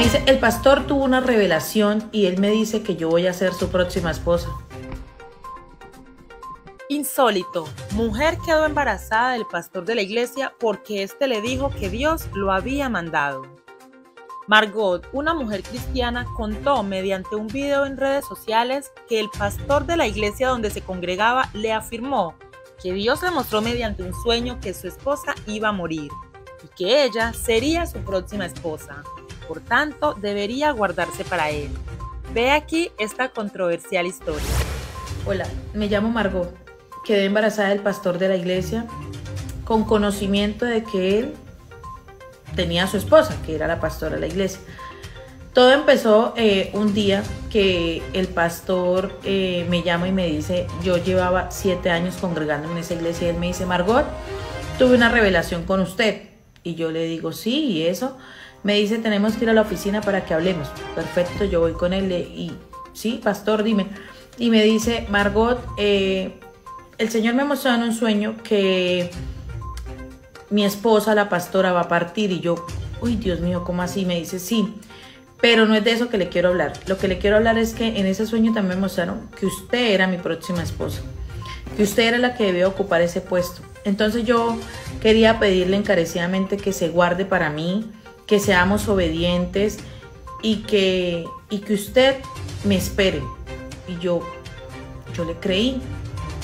Me dice, el pastor tuvo una revelación y él me dice que yo voy a ser su próxima esposa. Insólito. Mujer quedó embarazada del pastor de la iglesia porque éste le dijo que Dios lo había mandado. Margot, una mujer cristiana, contó mediante un video en redes sociales que el pastor de la iglesia donde se congregaba le afirmó que Dios le mostró mediante un sueño que su esposa iba a morir y que ella sería su próxima esposa. Por tanto, debería guardarse para él. Ve aquí esta controversial historia. Hola, me llamo Margot. Quedé embarazada del pastor de la iglesia con conocimiento de que él tenía a su esposa, que era la pastora de la iglesia. Todo empezó un día que el pastor me llama y me dice, yo llevaba 7 años congregándome en esa iglesia, y él me dice, Margot, tuve una revelación con usted. Y yo le digo, sí, ¿y eso? Me dice, tenemos que ir a la oficina para que hablemos. Perfecto, yo voy con él y sí, pastor, dime. Y me dice, Margot, el Señor me mostró en un sueño que mi esposa, la pastora, va a partir. Y yo, uy, Dios mío, ¿cómo así? Me dice, sí, pero no es de eso que le quiero hablar. Lo que le quiero hablar es que en ese sueño también me mostraron que usted era mi próxima esposa, que usted era la que debía ocupar ese puesto. Entonces yo quería pedirle encarecidamente que se guarde para mí, que seamos obedientes y que usted me espere. Y yo le creí,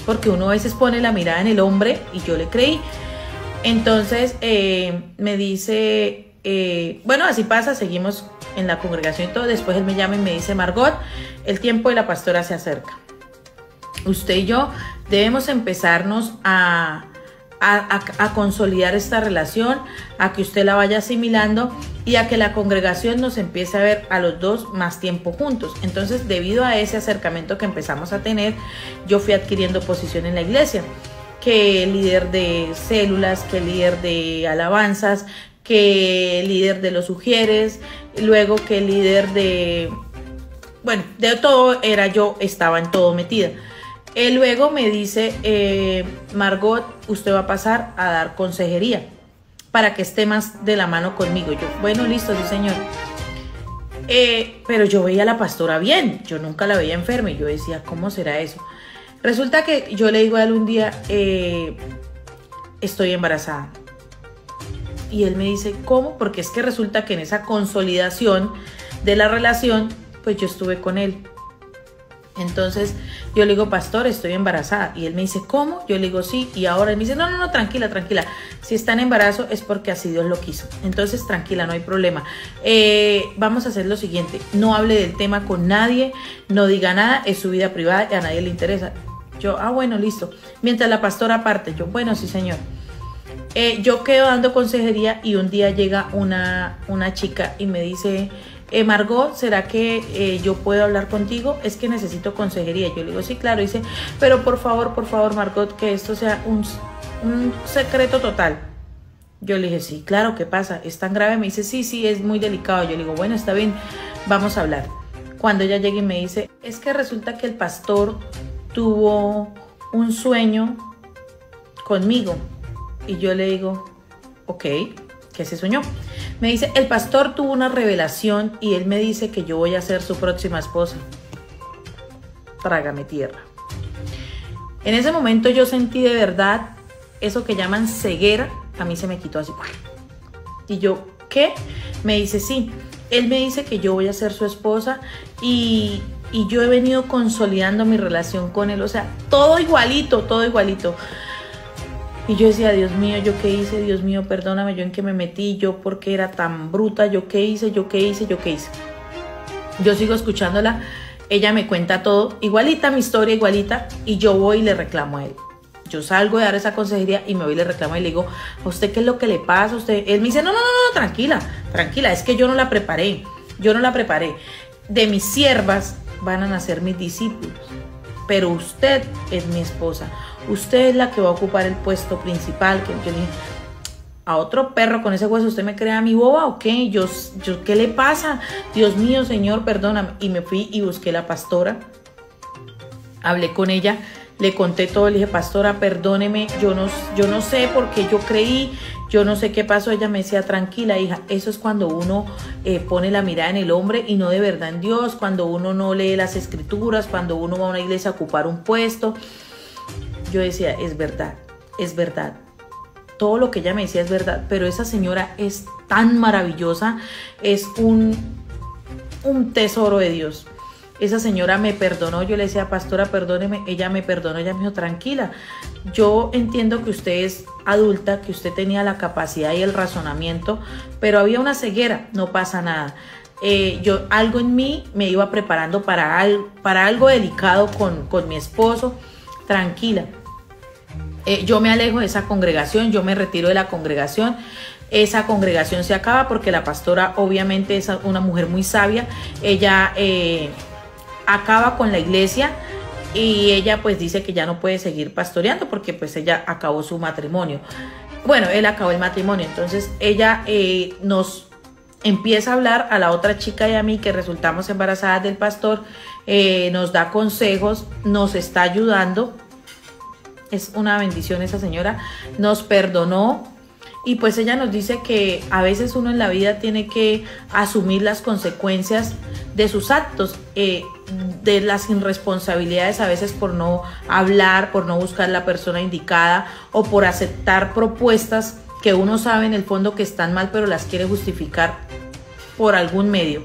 porque uno a veces pone la mirada en el hombre, y yo le creí. Entonces me dice, bueno, así pasa, seguimos en la congregación y todo. Después él me llama y me dice, Margot, el tiempo de la pastora se acerca. Usted y yo debemos empezarnos a consolidar esta relación, a que usted la vaya asimilando y a que la congregación nos empiece a ver a los dos más tiempo juntos. Entonces, debido a ese acercamiento que empezamos a tener, yo fui adquiriendo posición en la iglesia, que líder de células, que líder de alabanzas, que líder de los ujieres, luego que líder de, bueno, de todo era yo, estaba en todo metida. Luego me dice, Margot, usted va a pasar a dar consejería para que esté más de la mano conmigo. Yo, bueno, listo, sí, señor. Pero yo veía a la pastora bien, yo nunca la veía enferma y yo decía, ¿cómo será eso? Resulta que yo le digo a él un día, estoy embarazada. Y él me dice, ¿cómo? Porque es que resulta que en esa consolidación de la relación, pues yo estuve con él. Entonces yo le digo, pastor, estoy embarazada. Y él me dice, ¿cómo? Yo le digo, sí. Y ahora él me dice, no, tranquila, tranquila. Si está en embarazo es porque así Dios lo quiso. Entonces tranquila, no hay problema. Vamos a hacer lo siguiente. No hable del tema con nadie, no diga nada, es su vida privada y a nadie le interesa. Yo, bueno, listo. Mientras la pastora parte, yo, bueno, sí, señor. Yo quedo dando consejería y un día llega una chica y me dice, Margot, ¿será que yo puedo hablar contigo? Es que necesito consejería. Yo le digo, sí, claro. Dice, pero por favor, Margot, que esto sea un secreto total. Yo le dije, sí, claro, ¿qué pasa? ¿Es tan grave? Me dice, sí, es muy delicado. Yo le digo, bueno, está bien, vamos a hablar. Cuando ella llega y me dice, es que resulta que el pastor tuvo un sueño conmigo. Y yo le digo, ok, ¿qué se soñó? Me dice, el pastor tuvo una revelación y él me dice que yo voy a ser su próxima esposa. Trágame tierra. En ese momento yo sentí de verdad eso que llaman ceguera. A mí se me quitó así. Y yo, ¿qué? Me dice, sí. Él me dice que yo voy a ser su esposa y yo he venido consolidando mi relación con él. O sea, todo igualito, todo igualito. Y yo decía, Dios mío, ¿yo qué hice? Dios mío, perdóname, ¿yo en qué me metí? ¿Yo por qué era tan bruta? ¿Yo qué hice? ¿Yo qué hice? ¿Yo qué hice? Yo sigo escuchándola, ella me cuenta todo, igualita mi historia, igualita, y yo voy y le reclamo a él. Yo salgo de dar esa consejería y me voy y le reclamo y le digo, ¿a usted qué es lo que le pasa? Él me dice, no, tranquila, es que yo no la preparé, De mis siervas van a nacer mis discípulos, pero usted es mi esposa. Usted es la que va a ocupar el puesto principal. Que yo le dije, a otro perro con ese hueso, ¿usted me cree a mi boba o qué? Yo, ¿qué le pasa? Dios mío, Señor, perdóname. Y me fui y busqué a la pastora. Hablé con ella, le conté todo, le dije, pastora, perdóneme, yo no sé porque yo creí Yo no sé qué pasó, ella me decía, tranquila hija, eso es cuando uno pone la mirada en el hombre y no de verdad en Dios, cuando uno no lee las escrituras, cuando uno va a una iglesia a ocupar un puesto. Yo decía, es verdad, todo lo que ella me decía es verdad, pero esa señora es tan maravillosa, es un tesoro de Dios. Esa señora me perdonó, yo le decía, pastora, perdóneme, ella me perdonó, ella me dijo, tranquila, yo entiendo que usted es adulta, que usted tenía la capacidad y el razonamiento, pero había una ceguera, no pasa nada. Algo en mí me iba preparando para algo delicado con mi esposo, tranquila. Yo me alejo de esa congregación, yo me retiro de la congregación. Esa congregación se acaba porque la pastora obviamente es una mujer muy sabia. Ella acaba con la iglesia y ella pues dice que ya no puede seguir pastoreando porque pues ella acabó su matrimonio. Bueno, él acabó el matrimonio, entonces ella nos empieza a hablar a la otra chica y a mí que resultamos embarazadas del pastor, nos da consejos, nos está ayudando. Es una bendición esa señora, nos perdonó. Y pues ella nos dice que a veces uno en la vida tiene que asumir las consecuencias de sus actos, de las irresponsabilidades a veces por no hablar, por no buscar la persona indicada o por aceptar propuestas que uno sabe en el fondo que están mal pero las quiere justificar por algún medio.